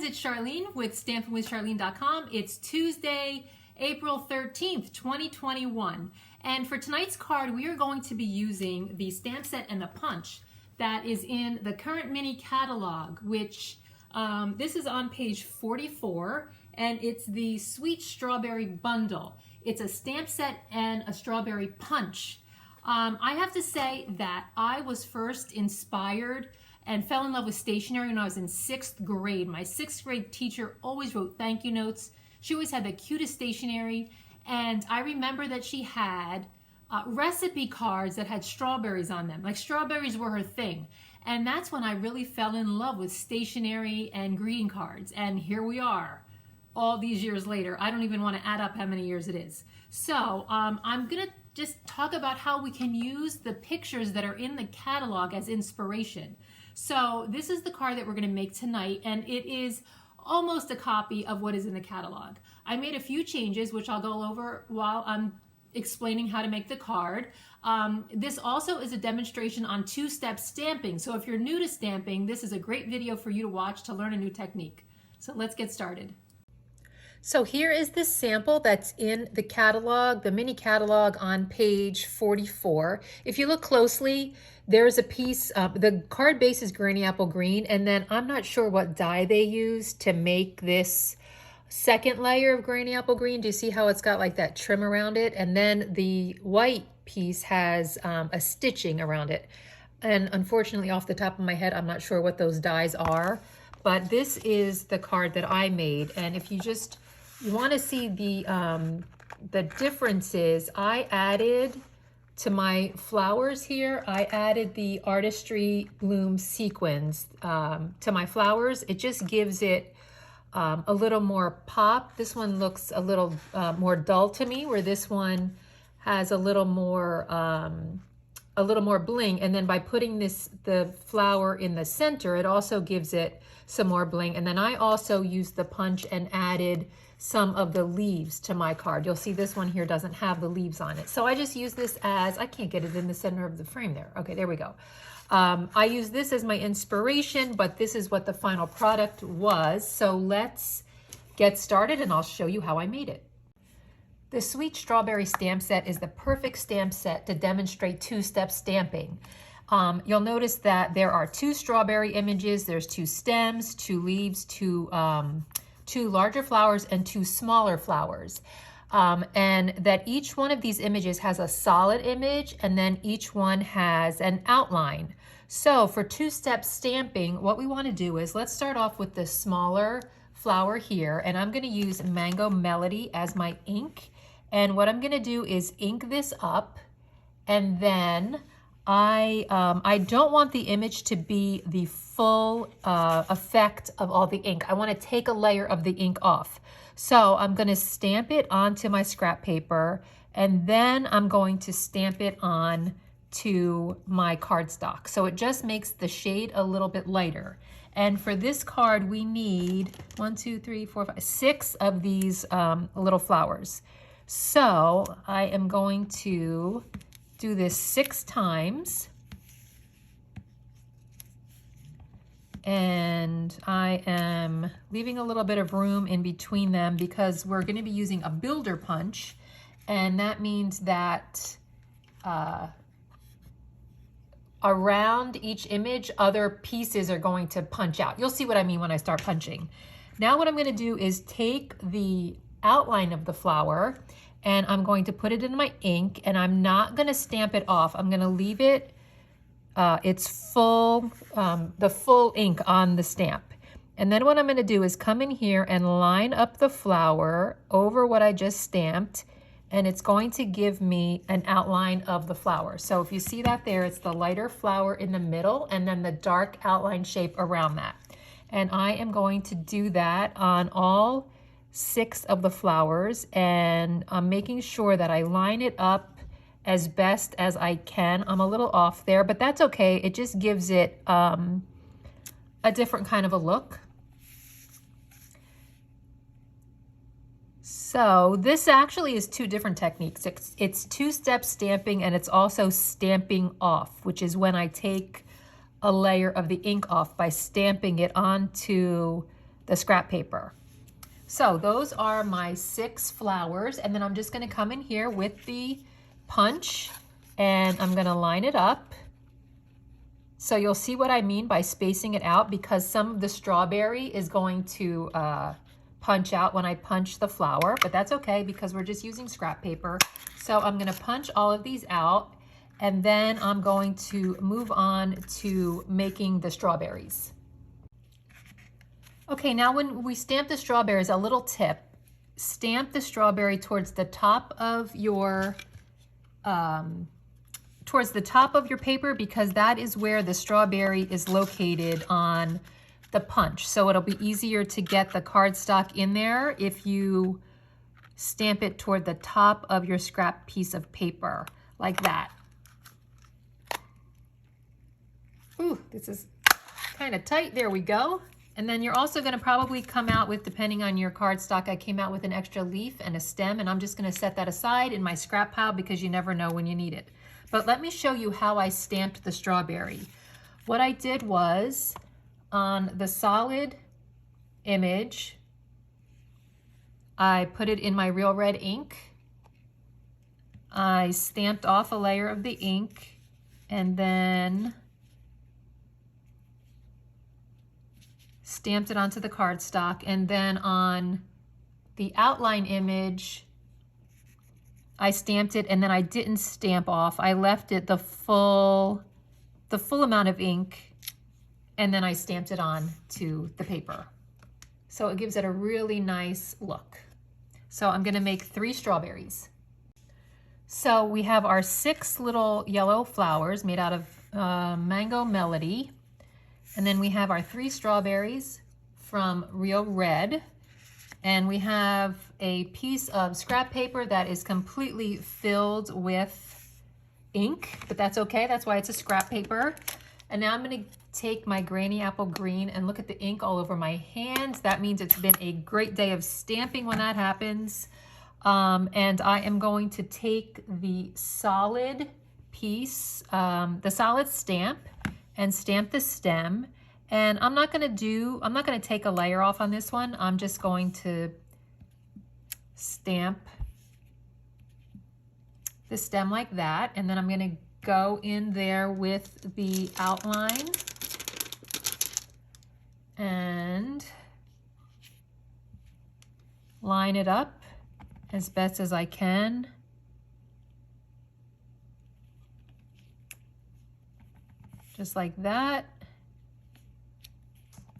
friends, it's Charlene with stampinwithcharlene.com. It's Tuesday, April 13th, 2021. And for tonight's card, we are going to be using the stamp set and the punch that is in the current mini catalog, which this is on page 44, and it's the Sweet Strawberry Bundle. It's a stamp set and a strawberry punch. I have to say that I was first inspired and fell in love with stationery when I was in 6th grade. My 6th grade teacher always wrote thank you notes. She always had the cutest stationery, and I remember that she had recipe cards that had strawberries on them. Like, strawberries were her thing. And that's when I really fell in love with stationery and greeting cards. And here we are, all these years later. I don't even want to add up how many years it is. So I'm gonna just talk about how we can use the pictures that are in the catalog as inspiration. So this is the card that we're going to make tonight, and it is almost a copy of what is in the catalog. I made a few changes, which I'll go over while I'm explaining how to make the card. This also is a demonstration on two-step stamping. So if you're new to stamping, this is a great video for you to watch to learn a new technique. So let's get started. So here is the sample that's in the catalog, the mini catalog on page 44. If you look closely, there's a piece, the card base is granny apple green, and then I'm not sure what dye they used to make this second layer of granny apple green. Do you see how it's got like that trim around it? And then the white piece has a stitching around it. And unfortunately, off the top of my head, I'm not sure what those dyes are, but this is the card that I made. And if you want to see the differences, I added to my flowers here, I added the Artistry Bloom sequins to my flowers. It just gives it a little more pop. This one looks a little more dull to me, where this one has a little more bling. And then by putting the flower in the center, it also gives it some more bling. And then I also used the punch and added some of the leaves to my card. You'll see this one here doesn't have the leaves on it. So I just use this as, I can't get it in the center of the frame there. Okay, there we go. I use this as my inspiration, but this is what the final product was. So let's get started and I'll show you how I made it. The Sweet Strawberry stamp set is the perfect stamp set to demonstrate two-step stamping. You'll notice that there are 2 strawberry images. There's 2 stems, 2 leaves, 2 larger flowers, and 2 smaller flowers. And that each one of these images has a solid image, and then each one has an outline. So for two-step stamping, what we want to do is, let's start off with the smaller flower here, and I'm going to use Mango Melody as my ink. And what I'm going to do is ink this up, and then I don't want the image to be the full effect of all the ink. I want to take a layer of the ink off. So I'm going to stamp it onto my scrap paper, and then I'm going to stamp it on to my cardstock. So it just makes the shade a little bit lighter. And for this card, we need 6 of these little flowers. So I am going to do this 6 times. And I am leaving a little bit of room in between them because we're going to be using a builder punch, and that means that around each image, other pieces are going to punch out. You'll see what I mean when I start punching. Now what I'm going to do is take the outline of the flower, and I'm going to put it in my ink, and I'm not going to stamp it off. I'm going to leave it it's full, the full ink on the stamp. And then what I'm going to do is come in here and line up the flower over what I just stamped, and it's going to give me an outline of the flower. So if you see that there, it's the lighter flower in the middle and then the dark outline shape around that. And I am going to do that on all 6 of the flowers, and I'm making sure that I line it up as best as I can. I'm a little off there, but that's okay. It just gives it a different kind of a look. So this actually is 2 different techniques. It's two-step stamping, and it's also stamping off, which is when I take a layer of the ink off by stamping it onto the scrap paper. So those are my 6 flowers, and then I'm just going to come in here with the punch and I'm going to line it up. So you'll see what I mean by spacing it out, because some of the strawberry is going to punch out when I punch the flower, but that's okay because we're just using scrap paper. So I'm going to punch all of these out, and then I'm going to move on to making the strawberries. Okay, now when we stamp the strawberries, a little tip: stamp the strawberry towards the top of your paper, because that is where the strawberry is located on the punch. So it'll be easier to get the cardstock in there if you stamp it toward the top of your scrap piece of paper, like that. Ooh, this is kind of tight. There we go. And then you're also going to probably come out with, depending on your cardstock, I came out with an extra leaf and a stem, and I'm just going to set that aside in my scrap pile because you never know when you need it. But let me show you how I stamped the strawberry. What I did was, on the solid image, I put it in my Real Red ink. I stamped off a layer of the ink, and then stamped it onto the cardstock. And then on the outline image, I stamped it, and then I didn't stamp off. I left it the full amount of ink, and then I stamped it on to the paper. So it gives it a really nice look. So I'm going to make 3 strawberries. So we have our 6 little yellow flowers made out of Mango Melody. And then we have our 3 strawberries from Real Red. And we have a piece of scrap paper that is completely filled with ink, but that's okay. That's why it's a scrap paper. And now I'm going to take my Granny Apple Green, and look at the ink all over my hands. That means it's been a great day of stamping when that happens. And I am going to take the solid piece, the solid stamp, and stamp the stem. And I'm not going to take a layer off on this one. I'm just going to stamp the stem like that. And then I'm going to go in there with the outline and line it up as best as I can. Just like that.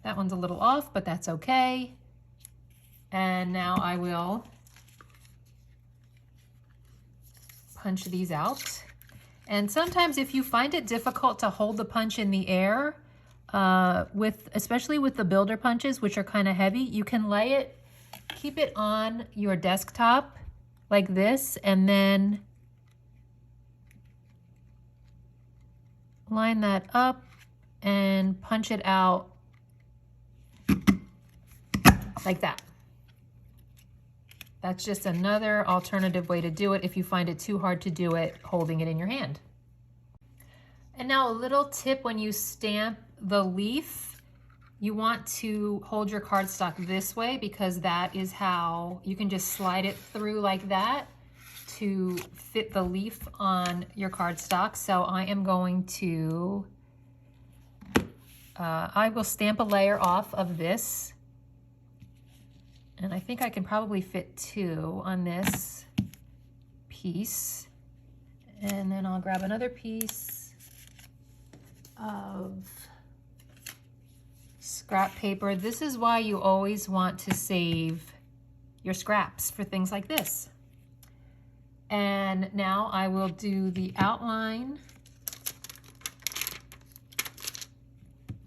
That one's a little off, but that's okay. And now I will punch these out. And sometimes if you find it difficult to hold the punch in the air, especially with the builder punches, which are kind of heavy, you can keep it on your desktop like this, and then line that up and punch it out like that. That's just another alternative way to do it if you find it too hard to do it holding it in your hand. And now a little tip: when you stamp the leaf, you want to hold your cardstock this way, because that is how you can just slide it through like that to fit the leaf on your cardstock. So I am going to, I will stamp a layer off of this. And I think I can probably fit 2 on this piece. And then I'll grab another piece of scrap paper. This is why you always want to save your scraps for things like this. And now I will do the outline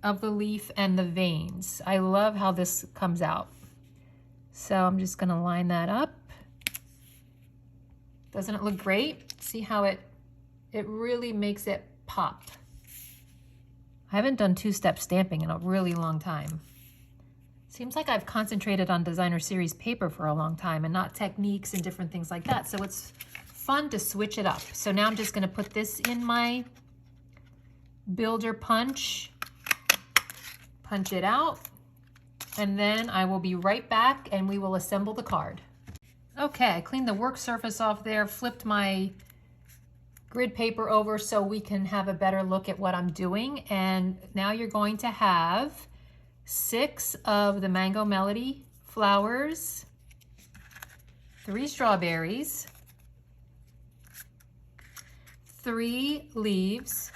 of the leaf and the veins. I love how this comes out. So I'm just going to line that up. Doesn't it look great? See how it really makes it pop. I haven't done 2-step stamping in a really long time. Seems like I've concentrated on designer series paper for a long time and not techniques and different things like that. So it's fun to switch it up. So now I'm just going to put this in my builder punch it out. and then I will be right back and we will assemble the card. Okay, I cleaned the work surface off there, flipped my grid paper over so we can have a better look at what I'm doing. And now you're going to have 6 of the Mango Melody flowers, 3 strawberries, 3 leaves,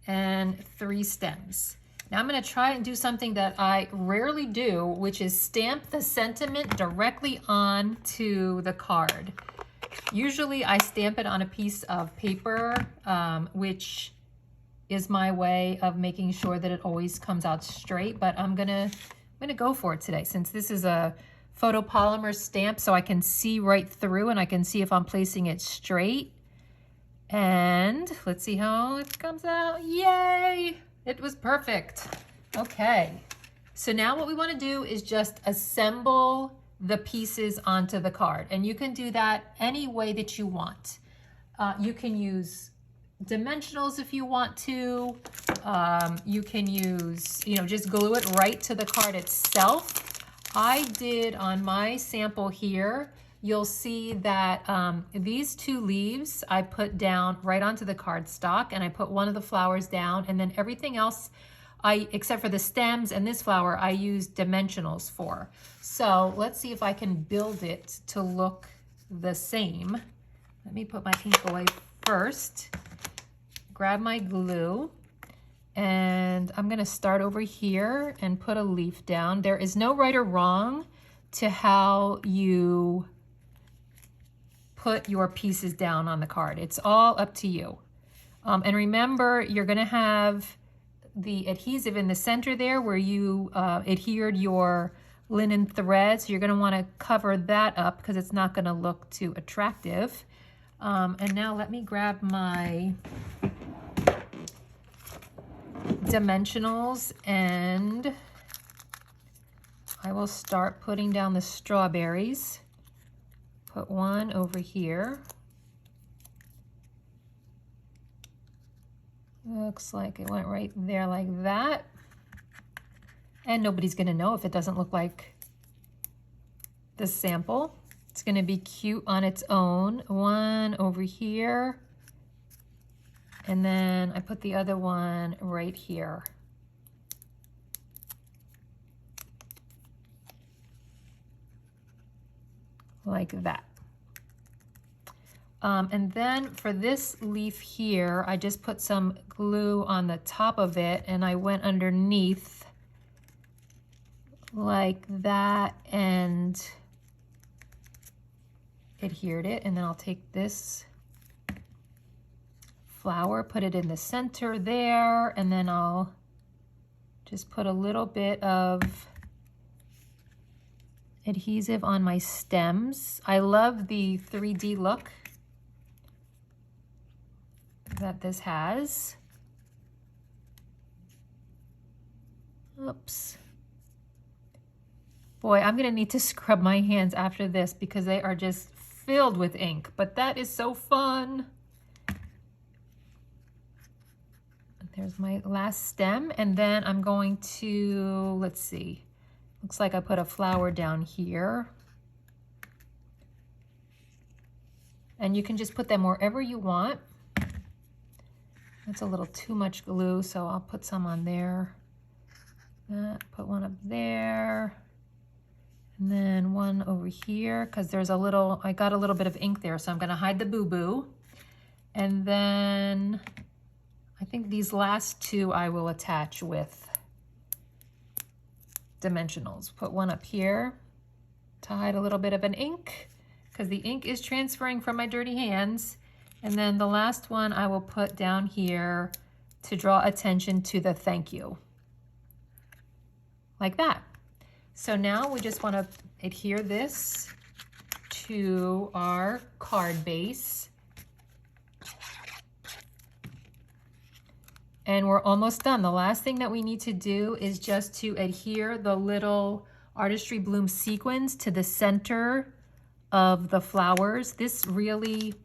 and 3 stems. Now I'm going to try and do something that I rarely do, which is stamp the sentiment directly onto the card. Usually I stamp it on a piece of paper, which is my way of making sure that it always comes out straight, but I'm gonna go for it today since this is a photopolymer stamp, so I can see right through and I can see if I'm placing it straight. And let's see how it comes out. Yay! It was perfect. Okay, so now what we want to do is just assemble the pieces onto the card, and you can do that any way that you want. You can use dimensionals if you want to. You can use, just glue it right to the card itself. I did on my sample here, you'll see that these 2 leaves I put down right onto the cardstock, and I put one of the flowers down, and then everything else, except for the stems and this flower, I used dimensionals for. So let's see if I can build it to look the same. Let me put my ink away first. Grab my glue, and I'm gonna start over here and put a leaf down. There is no right or wrong to how you put your pieces down on the card. It's all up to you. And remember, you're gonna have the adhesive in the center there where you adhered your linen thread. So you're gonna wanna cover that up because it's not gonna look too attractive. And now let me grab my dimensionals, and I will start putting down the strawberries. Put one over here. Looks like it went right there like that. And nobody's gonna know if it doesn't look like the sample. It's gonna be cute on its own. One over here. And then I put the other one right here. Like that. And then for this leaf here, I just put some glue on the top of it, and I went underneath like that and adhered it. And then I'll take this flower, put it in the center there, and then I'll just put a little bit of adhesive on my stems. I love the 3D look that this has. Oops. Boy, I'm gonna need to scrub my hands after this because they are just filled with ink, but that is so fun. There's my last stem, and then I'm going to, let's see, looks like I put a flower down here. And you can just put them wherever you want. That's a little too much glue, so I'll put some on there. Put one up there. And then one over here, because there's a little, I got a little bit of ink there, so I'm gonna hide the boo-boo. And then I think these last 2 I will attach with dimensionals. Put one up here to hide a little bit of an ink because the ink is transferring from my dirty hands. And then the last one I will put down here to draw attention to the thank you. Like that. So now we just want to adhere this to our card base. And we're almost done. The last thing that we need to do is just to adhere the little Artistry Bloom sequins to the center of the flowers. This really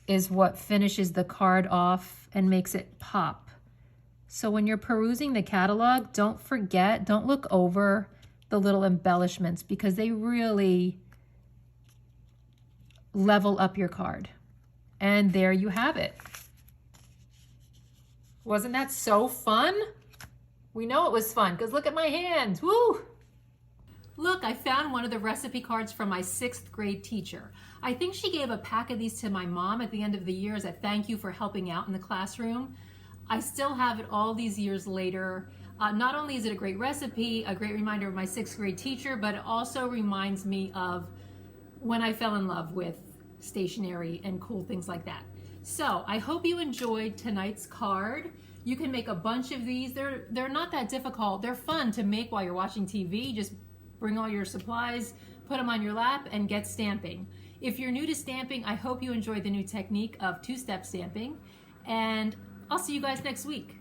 is what finishes the card off and makes it pop. So when you're perusing the catalog, don't look over the little embellishments because they really level up your card. And there you have it. Wasn't that so fun? We know it was fun because look at my hands. Woo! Look, I found one of the recipe cards from my 6th grade teacher. I think she gave a pack of these to my mom at the end of the year as a thank you for helping out in the classroom. I still have it all these years later. Not only is it a great recipe, a great reminder of my 6th grade teacher, but it also reminds me of when I fell in love with stationery and cool things like that. So I hope you enjoyed tonight's card. You can make a bunch of these. They're not that difficult. They're fun to make while you're watching TV. Just bring all your supplies, put them on your lap, and get stamping. If you're new to stamping, I hope you enjoyed the new technique of 2-step stamping. And I'll see you guys next week.